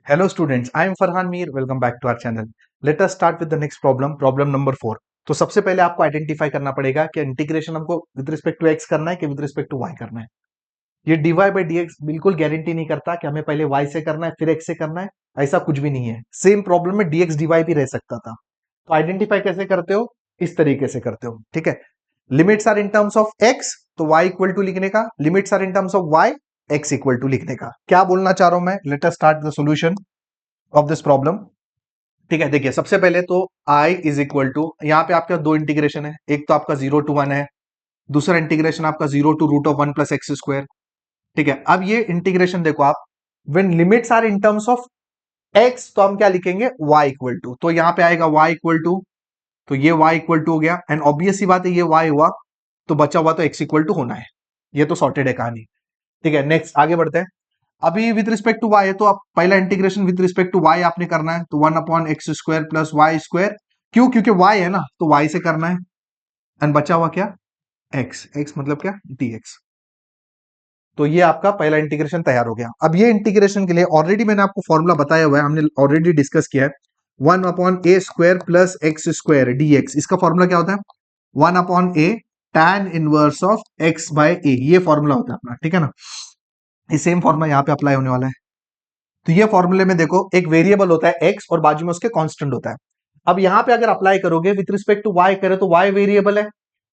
Hello students, I am Farhan Mir. Welcome back to our channel. Let us start with the next problem, problem number 4. तो सबसे पहले आपको identify करना पड़ेगा कि इंटीग्रेशन हमको विद रिस्पेक्ट टू x करना है कि विद रिस्पेक्ट टू y करना है। ये dy बाई dx बिल्कुल गारंटी नहीं करता कि हमें पहले y से करना है फिर x से करना है, ऐसा कुछ भी नहीं है। सेम प्रॉब्लम में dx dy भी रह सकता था। तो आइडेंटिफाई कैसे करते हो? इस तरीके से करते हो, ठीक है। Limits are in terms of x, तो y इक्वल टू लिखने का, limits are in terms of y, x equal to लिखने का। क्या बोलना चाह रहा हूं मैं? Let us start the solution of this problem. ठीक है, देखिए सबसे पहले तो i इज इक्वल टू, यहाँ पे आपका दो इंटीग्रेशन है, एक तो आपका 0 टू 1 है, दूसरा इंटीग्रेशन आपका 0 to root of 1 plus x square. ठीक है, अब ये इंटीग्रेशन देखो आप, when limits are in terms of x तो हम क्या लिखेंगे? y इक्वल टू, तो यहाँ पे आएगा y इक्वल टू, तो ये y इक्वल टू हो गया, एंड ऑब्वियस सी बात है ये y हुआ तो बचा हुआ तो x इक्वल टू होना है। ये तो सॉर्टेड है कहानी। ठीक है, नेक्स्ट आगे बढ़ते हैं। अभी विद रिस्पेक्ट टू y है तो आप पहला integration with respect to y आपने करना है, तो 1 upon x square plus y square. क्यों? क्योंकि y है ना, तो y से करना है, एंड बचा हुआ क्या? x, x मतलब क्या? dx। तो ये आपका पहला इंटीग्रेशन तैयार हो गया। अब ये इंटीग्रेशन के लिए ऑलरेडी मैंने आपको फॉर्मूला बताया हुआ है, हमने ऑलरेडी डिस्कस किया है। 1 upon a square plus x square dx, इसका फॉर्मूला क्या होता है? 1 upon a tan inverse of x by a, ये फॉर्मूला होता है अपना, ठीक है ना। ये सेम फॉर्मूला यहाँ पे अप्लाई होने वाला है। तो ये फॉर्मूले में देखो एक वेरिएबल होता है x और बाजू में उसके कांस्टेंट होता है। अब यहाँ पे अगर अप्लाई करोगे विथ रिस्पेक्ट टू y करे तो y वेरिएबल है,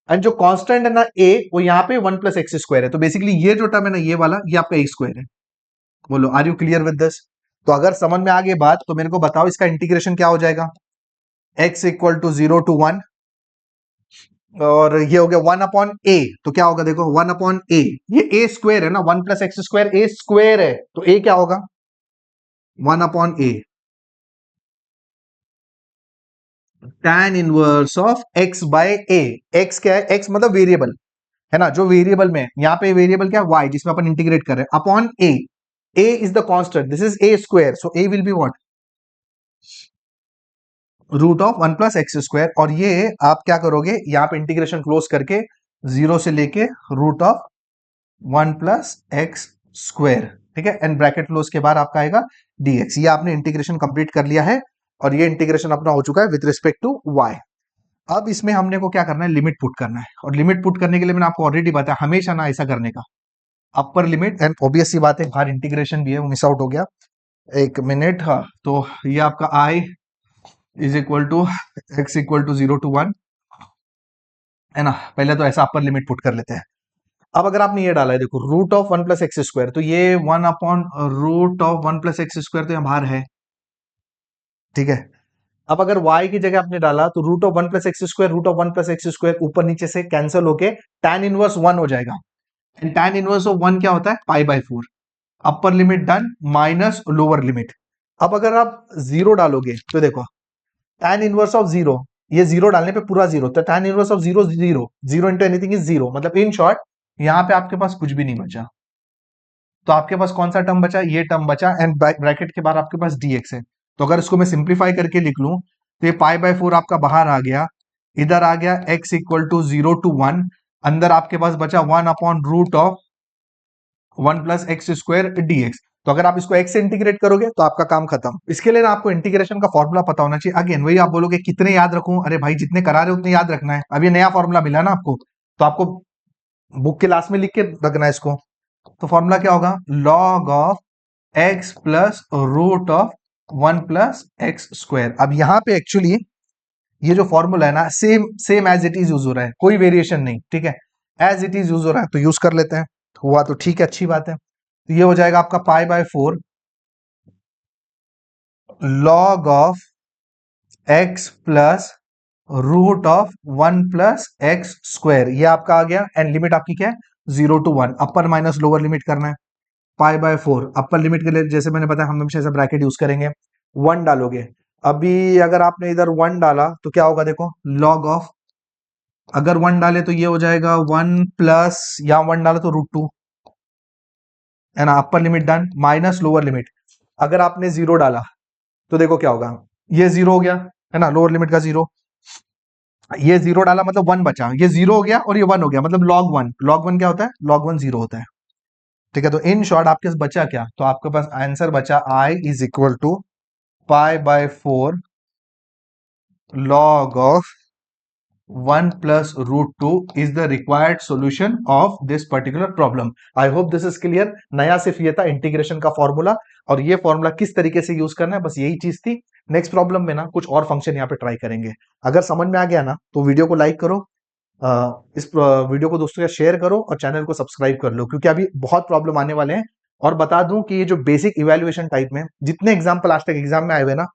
एंड जो कांस्टेंट है ना a, वो यहाँ पे 1 प्लस एक्स स्क्वायर है। तो बेसिकली ये जो टर्म है ना, ये वाला, ये आपका ए स्क्वायर है। बोलो, are you clear with this? तो अगर समझ में आ गई बात तो मेरे को बताओ इसका इंटीग्रेशन क्या हो जाएगा। x इक्वल टू 0 टू 1, और ये हो गया 1 अपॉन ए, तो क्या होगा देखो 1 अपॉन ए, ये ए स्क्वायर है ना, 1 plus x square a square है, तो ए क्या होगा? 1 upon a tan inverse of x by a. x क्या है? x मतलब वेरिएबल है ना, जो वेरिएबल में यहाँ पे वेरिएबल क्या है? y, जिसमें अपन इंटीग्रेट कर रहे हैं, upon a। a is the constant, this is a square, so a will be what? Root of 1 plus x square. और ये आप क्या करोगे यहाँ पे इंटीग्रेशन क्लोज करके, 0 से लेके root of 1 plus x square, ठीक है, एंड ब्रैकेट क्लोज के बाद आपका आएगा dx। ये आपने इंटीग्रेशन कंप्लीट कर लिया है, और ये इंटीग्रेशन अपना हो चुका है विद रिस्पेक्ट टू y। अब इसमें हमने को क्या करना है? लिमिट पुट करना है, और लिमिट पुट करने के लिए मैंने आपको ऑलरेडी बताया हमेशा ना ऐसा करने का, अपर लिमिट, एंड ऑब्वियस सी बात है बाहर इंटीग्रेशन भी है, वो मिस आउट हो गया, एक मिनट। हाँ, तो ये आपका i is equal to x equal to 0 to 1 है ना। पहले तो ऐसा अपर लिमिट पुट कर लेते हैं। अब अगर आपने ये डाला है, देखो root of 1 plus x square, तो ये 1 upon root of 1 plus x square तो यहाँ बाहर है, ठीक है। अब अगर y की जगह आपने डाला तो root of 1 plus x square, root of 1 plus x square ऊपर नीचे से कैंसिल होके tan इनवर्स 1 हो जाएगा, एंड tan इनवर्स ऑफ 1 क्या होता है? पाई by 4। Upper limit done, minus lower limit. अब अगर आप जीरो डालोगे तो देखो tan इनवर्स ऑफ जीरो, ये जीरो डालने पे पूरा जीरो, तो tan inverse of zero zero, zero into anything is zero, मतलब इन शॉर्ट यहाँ पे आपके पास कुछ भी नहीं बचा। तो आपके पास कौन सा टर्म बचा? ये टर्म बचा, एंड ब्रैकेट के बाद आपके पास dx है। तो अगर इसको मैं सिंप्लीफाई करके लिख लूं तो ये पाई बाय 4 आपका बाहर आ गया, इधर आ गया x इक्वल टू 0 टू 1, अंदर आपके पास बचा 1 upon root of 1 plus x square dx। तो अगर आप इसको x से इंटीग्रेट करोगे तो आपका काम खत्म। इसके लिए ना आपको इंटीग्रेशन का फॉर्मूला पता होना चाहिए। अगेन वही आप बोलोगे कितने याद रखूं? अरे भाई जितने करा रहे हो उतने याद रखना है। अब ये नया फॉर्मूला मिला ना आपको, तो आपको बुक के लास्ट में लिख के रखना है इसको। तो फॉर्मूला क्या होगा? Log of x plus root of 1 plus x square. अब यहाँ पे एक्चुअली ये जो फॉर्मूला है ना, same same as it is use हो रहा है, कोई वेरिएशन नहीं, ठीक है, एज इट इज यूज हो रहा है, तो यूज कर लेते हैं। हुआ तो ठीक है, अच्छी बात है। तो ये हो जाएगा आपका pi by 4 log of x plus root of 1 plus x square, ये आपका आ गया, एंड लिमिट आपकी क्या है? 0 to 1, upper minus lower limit करना है। पाई बाय 4 अपर लिमिट के लिए जैसे मैंने बताया हम हमेशा ऐसा ब्रैकेट यूज करेंगे, 1 डालोगे। अभी अगर आपने इधर 1 डाला तो क्या होगा देखो, लॉग ऑफ, अगर 1 डाले तो ये हो जाएगा 1 प्लस, या 1 डाला तो रूट 2, है ना, upper limit done, minus lower limit. अगर आपने 0 डाला तो देखो क्या होगा, ये 0 हो गया, है ना, लोअर लिमिट का 0। ये 0 डाला मतलब 1 बचा, ये 0 हो गया और ये 1 हो गया, मतलब लॉग 1, लॉग 1 क्या होता है? लॉग 1 0 होता है। ठीक है, तो इन शॉर्ट आपके पास बचा क्या, तो आपके पास आंसर बचा i is equal to π/4 log of 1 + √2 is the required solution of this particular problem. I hope this is clear. नया सिर्फ ये था इंटीग्रेशन का फॉर्मूला, और ये फॉर्मूला किस तरीके से यूज करना है, बस यही चीज थी। नेक्स्ट प्रॉब्लम में ना कुछ और फंक्शन यहाँ पे ट्राई करेंगे। अगर समझ में आ गया ना तो वीडियो को लाइक करो, इस वीडियो को दोस्तों के साथ शेयर करो और चैनल को सब्सक्राइब कर लो, क्योंकि अभी बहुत प्रॉब्लम आने वाले हैं। और बता दूं कि ये जो बेसिक इवैल्यूएशन टाइप में जितने एग्जाम्पल आज तक एग्जाम में आए हुए ना,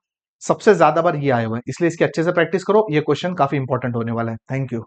सबसे ज्यादा बार ये आए हुए हैं, इसलिए इसकी अच्छे से प्रैक्टिस करो। ये क्वेश्चन काफी इंपॉर्टेंट होने वाला है। Thank you.